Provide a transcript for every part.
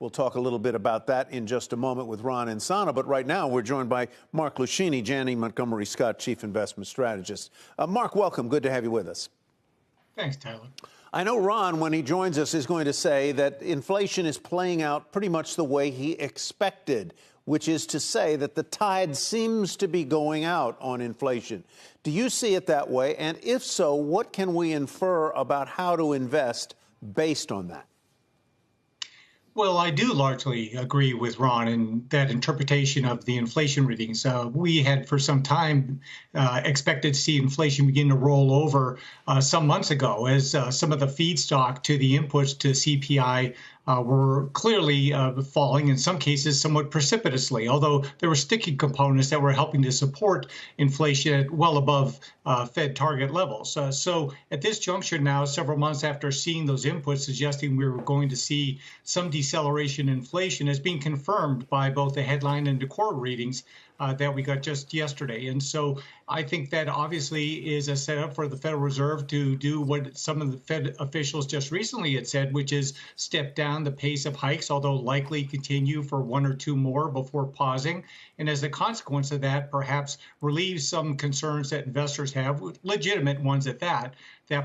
We'll talk a little bit about that in just a moment with Ron Insana. But right now, we're joined by Mark Luschini, Janney, Montgomery Scott, Chief Investment Strategist. Mark, welcome. Good to have you with us. Thanks, Tyler. I know Ron, when he joins us, is going to say that inflation is playing out pretty much the way he expected, which is to say that the tide seems to be going out on inflation. Do you see it that way? And if so, what can we infer about how to invest based on that? Well, I do largely agree with Ron in that interpretation of the inflation readings. We had for some time expected to see inflation begin to roll over some months ago as some of the feedstock to the inputs to CPI were clearly falling, in some cases somewhat precipitously, although there were sticky components that were helping to support inflation at well above Fed target levels. So at this juncture now, several months after seeing those inputs suggesting we were going to see some deceleration in inflation, is being confirmed by both the headline and the core readings that we got just yesterday. And so I think that obviously is a setup for the Federal Reserve to do what some of the Fed officials just recently had said, which is step down the pace of hikes, although likely continue for one or two more before pausing. And as a consequence of that, perhaps relieve some concerns that investors have, legitimate ones at that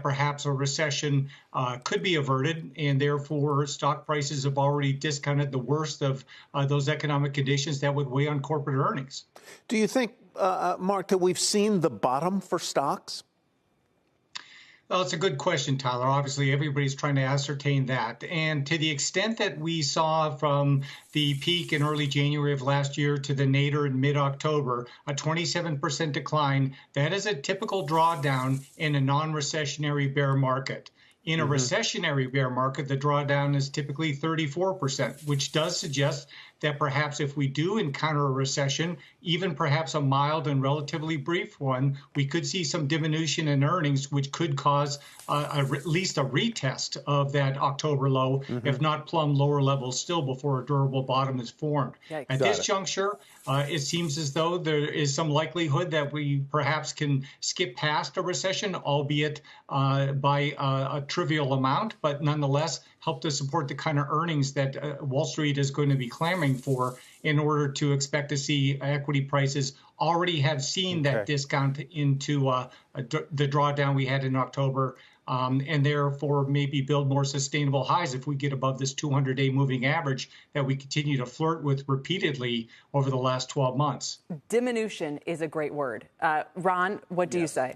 perhaps a recession could be averted, and therefore stock prices have already discounted the worst of those economic conditions that would weigh on corporate earnings. Do you think, Mark, that we've seen the bottom for stocks? Well, it's a good question, Tyler. Obviously, everybody's trying to ascertain that. And to the extent that we saw from the peak in early January of last year to the nadir in mid-October, a 27% decline, that is a typical drawdown in a non-recessionary bear market. In a recessionary bear market, the drawdown is typically 34%, which does suggest that perhaps if we do encounter a recession, even perhaps a mild and relatively brief one, we could see some diminution in earnings, which could cause at least a retest of that October low, if not plumb lower levels still before a durable bottom is formed. Yikes. At this juncture, it seems as though there is some likelihood that we perhaps can skip past a recession, albeit by a trivial amount, but nonetheless help to support the kind of earnings that Wall Street is going to be clamoring for in order to expect to see equity prices already have seen that discount into the drawdown we had in October, and therefore maybe build more sustainable highs if we get above this 200-day moving average that we continue to flirt with repeatedly over the last 12 months. Diminution is a great word. Ron, what do you say?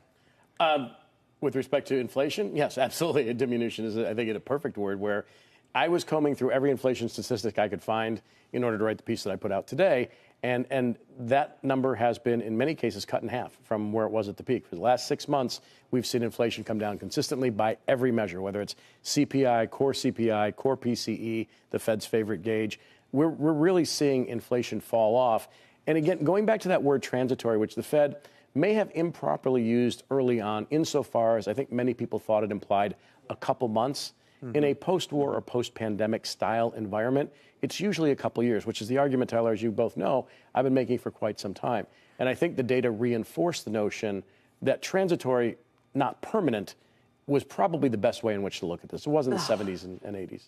With respect to inflation, yes, absolutely. A diminution is, I think, a perfect word, where I was combing through every inflation statistic I could find in order to write the piece that I put out today. And that number has been, in many cases, cut in half from where it was at the peak. For the last 6 months, we've seen inflation come down consistently by every measure, whether it's CPI, core PCE, the Fed's favorite gauge. We're really seeing inflation fall off. And again, going back to that word transitory, which the Fed may have improperly used early on, insofar as I think many people thought it implied a couple months. In a post-war or post-pandemic style environment, it's usually a couple years, which is the argument, Tyler, as you both know, I've been making for quite some time. And I think the data reinforce the notion that transitory, not permanent, was probably the best way in which to look at this. It was in the 70s and 80s.